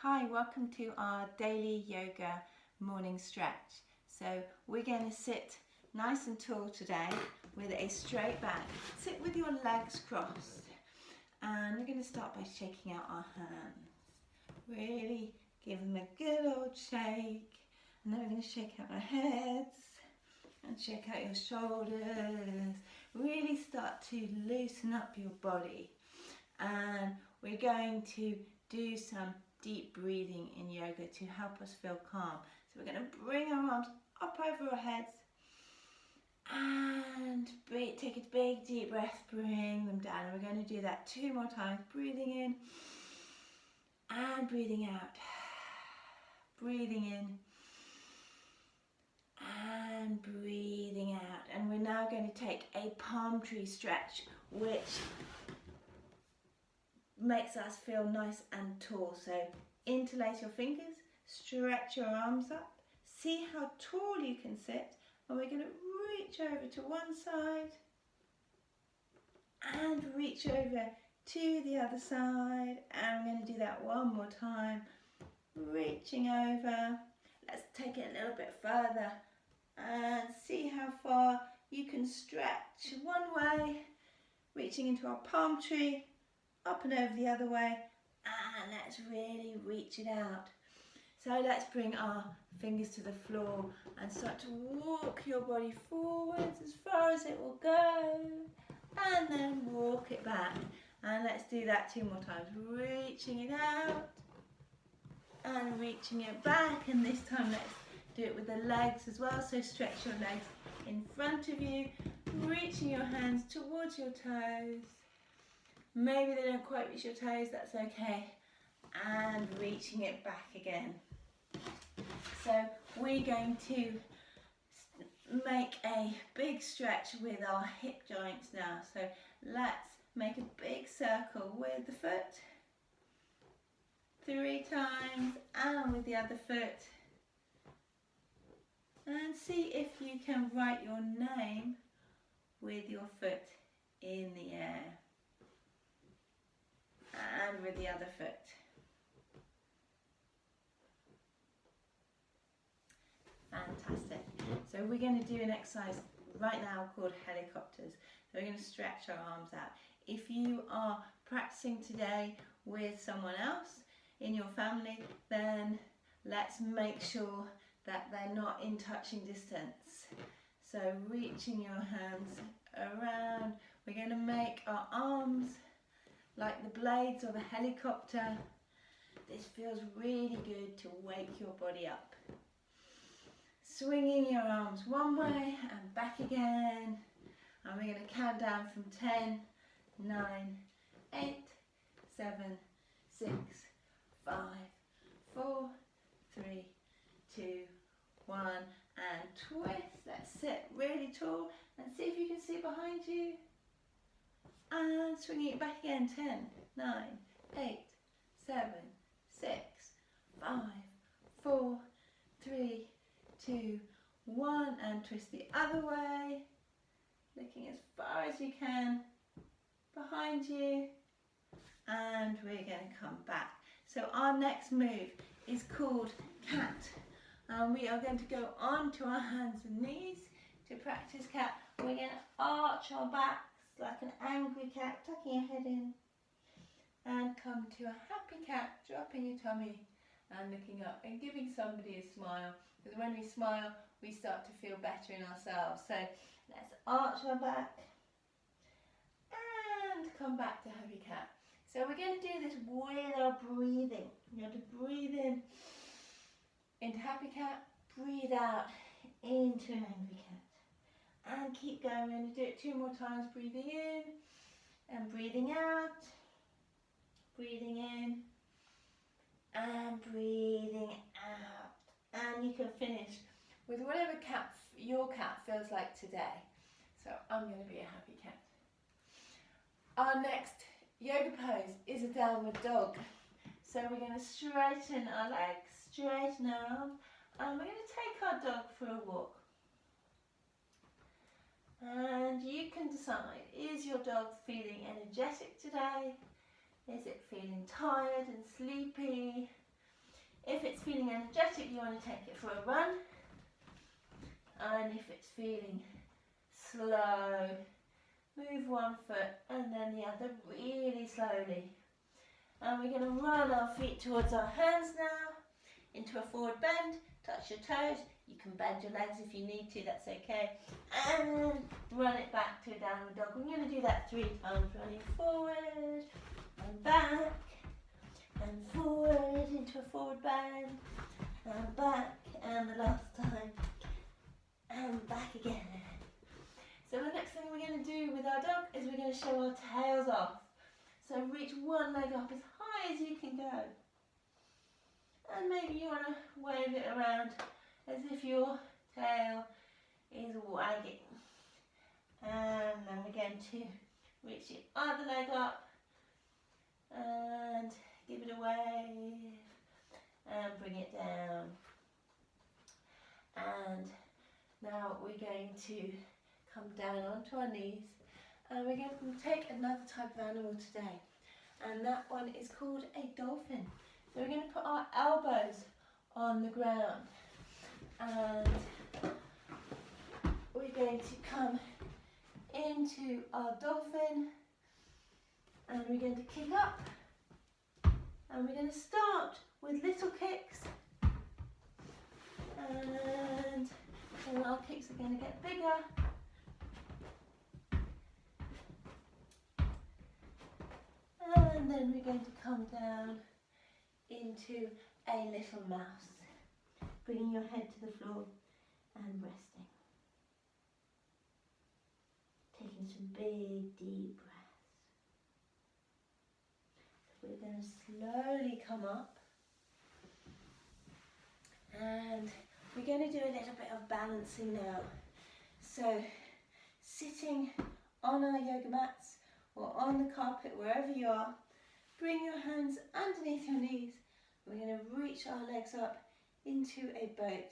Hi, welcome to our daily yoga morning stretch. So we're going to sit nice and tall today with a straight back. Sit with your legs crossed, and we're going to start by shaking out our hands. Really give them a good old shake, and then we're going to shake out our heads and shake out your shoulders. Really start to loosen up your body, and we're going to do some deep breathing in yoga to help us feel calm. So we're going to bring our arms up over our heads and breathe, take a big deep breath, bring them down. And we're going to do that 2 more times, breathing in and breathing out. Breathing in and breathing out. And we're now going to take a palm tree stretch, which makes us feel nice and tall. So interlace your fingers, stretch your arms up, see how tall you can sit, and we're going to reach over to one side and reach over to the other side, and we're going to do that one more time, reaching over. Let's take it a little bit further and see how far you can stretch one way, reaching into our palm tree, up and over the other way, and let's really reach it out. So let's bring our fingers to the floor and start to walk your body forwards as far as it will go, and then walk it back. And let's do that 2 more times, reaching it out and reaching it back. And this time let's do it with the legs as well. So stretch your legs in front of you, reaching your hands towards your toes. Maybe they don't quite reach your toes, that's okay. And reaching it back again. So we're going to make a big stretch with our hip joints now. So let's make a big circle with the foot 3 times, and with the other foot. And see if you can write your name with your foot in the air. And with the other foot. Fantastic. So we're going to do an exercise right now called helicopters. So we're going to stretch our arms out. If you are practicing today with someone else in your family, then let's make sure that they're not in touching distance. So reaching your hands around, we're going to make our arms like the blades of a helicopter. This feels really good to wake your body up. Swinging your arms one way and back again. And we're going to count down from 10, 9, 8, 7, 6, 5, 4, 3, 2, 1. And twist. Let's sit really tall and see if you can see behind you. And swinging it back again, 10, 9, 8, 7, 6, 5, 4, 3, 2, 1, and twist the other way, looking as far as you can behind you, and we're going to come back. So our next move is called cat, and we are going to go on to our hands and knees to practice cat. We're going to arch our backs like an angry cat, tucking your head in, and come to a happy cat, dropping your tummy and looking up and giving somebody a smile, because when we smile we start to feel better in ourselves. So let's arch our back and come back to happy cat. So we're going to do this with our breathing. You're going to breathe in into happy cat, breathe out into an angry cat. And keep going. We're going to do it 2 more times, breathing in and breathing out, breathing in and breathing out. And you can finish with whatever cat your cat feels like today. So I'm going to be a happy cat. Our next yoga pose is a downward dog. So we're going to straighten our legs, straighten our arms, and we're going to take our dog for a walk. And you can decide, is your dog feeling energetic today? Is it feeling tired and sleepy? feeling energetic, you want to take it for a run. And if it's feeling slow, move one foot and then the other really slowly. And we're going to run our feet towards our hands now, into a forward bend, touch your toes. You can bend your legs if you need to, that's okay. And run it back to a downward dog. We're going to do that 3 times, running forward and back and forward into a forward bend and back, and the last time and back again. So the next thing we're going to do with our dog is we're going to show our tails off. So reach one leg up as high as you can go. And maybe you want to wave it around as if your tail is wagging. And then we're going to reach the other leg up and give it a wave and bring it down. And now we're going to come down onto our knees, and we're going to take another type of animal today, and that one is called a dolphin. So we're going to put our elbows on the ground, and we're going to come into our dolphin, and we're going to kick up, and we're going to start with little kicks, and our kicks are going to get bigger. And then we're going to come down into a little mouse, bringing your head to the floor and resting. Taking some big deep breaths. So we're going to slowly come up, and we're going to do a little bit of balancing now. So sitting on our yoga mats or on the carpet, wherever you are, bring your hands underneath your knees. We're going to reach our legs up into a boat,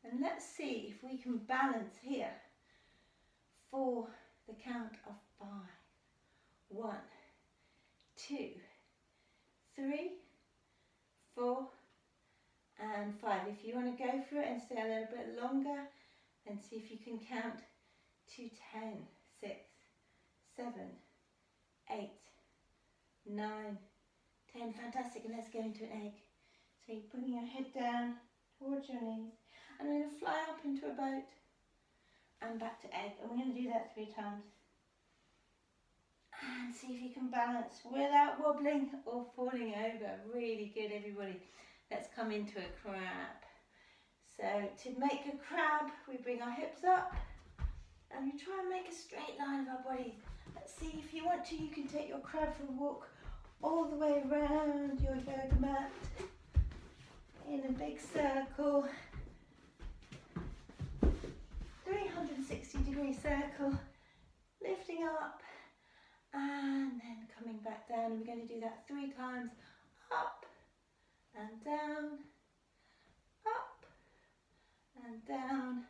and let's see if we can balance here for the count of 5. 1, 2, 3, 4, and 5. If you want to go for it and stay a little bit longer, then see if you can count to 10, 6, 7, 8, 9, 10. Fantastic. And let's go into an egg. So you're bringing your head down towards your knees, and we're going to fly up into a boat and back to egg. And we're going to do that 3 times. And see if you can balance without wobbling or falling over. Really good, everybody. Let's come into a crab. So to make a crab, we bring our hips up and we try and make a straight line of our bodies. Let's see, if you want to, you can take your crab for a walk all the way around your yoga mat in a big circle, 360-degree circle, lifting up and then coming back down. And we're going to do that 3 times. Up and down, up and down,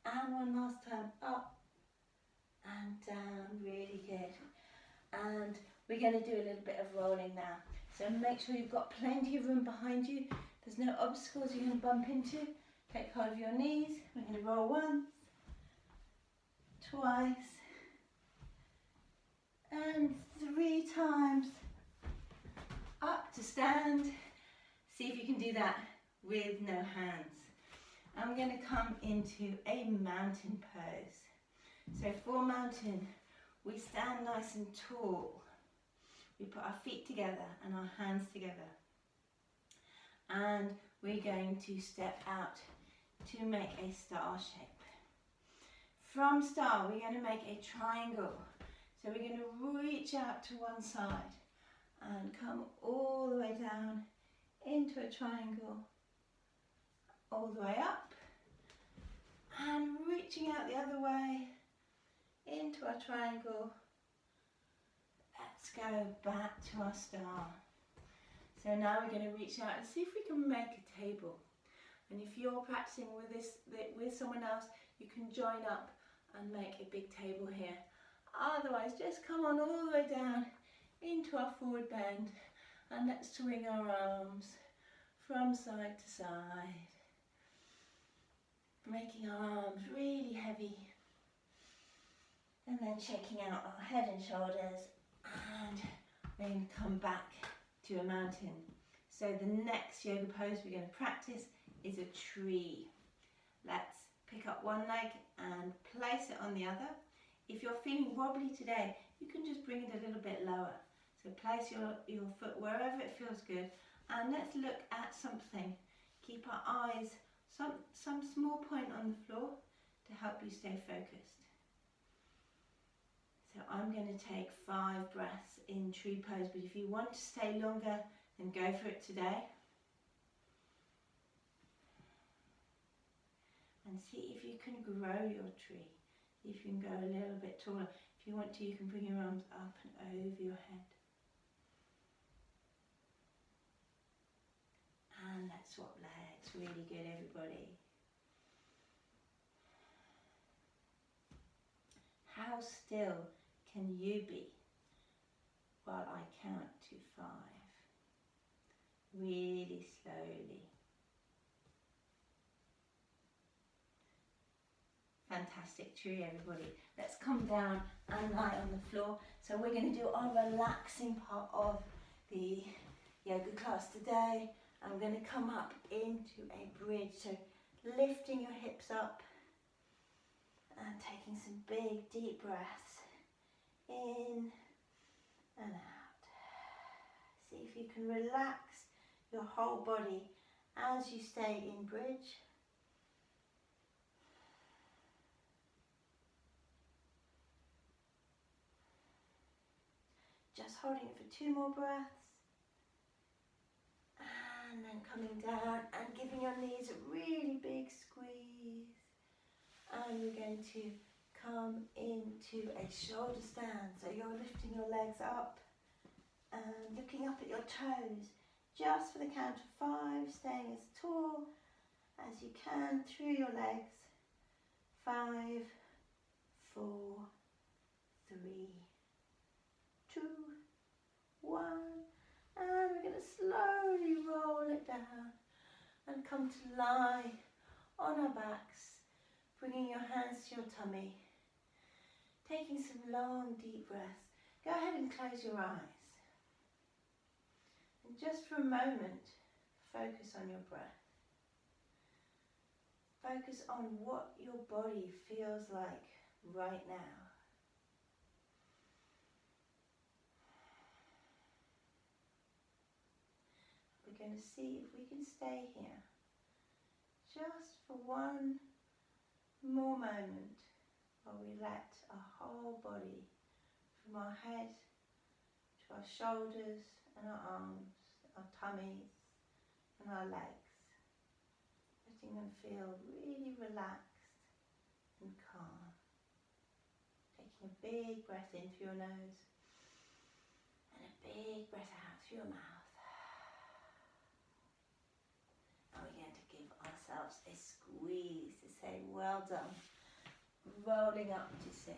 and one last time, up and down. Really good. And we're going to do a little bit of rolling now. So make sure you've got plenty of room behind you. There's no obstacles you're going to bump into. Take hold of your knees. We're going to roll once, twice, and 3 times. Up to stand. See if you can do that with no hands. I'm going to come into a mountain pose. So for mountain, we stand nice and tall. We put our feet together and our hands together. And we're going to step out to make a star shape. From star, we're going to make a triangle. So we're going to reach out to one side and come all the way down into a triangle, all the way up, and reaching out the other way into our triangle. Let's go back to our star. So now we're going to reach out and see if we can make a table. And if you're practicing with someone else, you can join up and make a big table here. Otherwise, just come on all the way down into our forward bend, and let's swing our arms from side to side, making our arms really heavy, and then shaking out our head and shoulders, and we're going to come back to a mountain. So the next yoga pose we're going to practice is a tree. Let's pick up one leg and place it on the other. If you're feeling wobbly today, you can just bring it a little bit lower. So place your foot wherever it feels good, and let's look at something. Keep our eyes some small point on the floor to help you stay focused. So I'm going to take 5 breaths in tree pose, but if you want to stay longer, then go for it today. And see if you can grow your tree. See if you can go a little bit taller. If you want to, you can bring your arms up and over your head. And let's swap legs. Really good, everybody. How still can you be while I count to 5? Really slowly. Fantastic tree, everybody. Let's come down and lie on the floor. So we're going to do our relaxing part of the yoga class today. I'm going to come up into a bridge. So lifting your hips up and taking some big deep breaths in and out. See if you can relax your whole body as you stay in bridge. Just holding it for 2 more breaths. And then coming down and giving your knees a really big squeeze. And we're going to come into a shoulder stand. So you're lifting your legs up and looking up at your toes. Just for the count of 5, staying as tall as you can through your legs. 5, 4, 3, 2, 1. And we're going to slowly roll it down and come to lie on our backs, bringing your hands to your tummy, taking some long deep breaths. Go ahead and close your eyes. And just for a moment, focus on your breath. Focus on what your body feels like right now. We're going to see if we can stay here just for one more moment while we let our whole body, from our head to our shoulders and our arms, our tummies and our legs, letting them feel really relaxed and calm. Taking a big breath in through your nose and a big breath out through your mouth. Ourselves a squeeze to say well done. Rolling up to sit.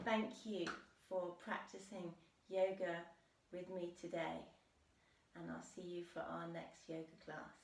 Thank you for practicing yoga with me today, and I'll see you for our next yoga class.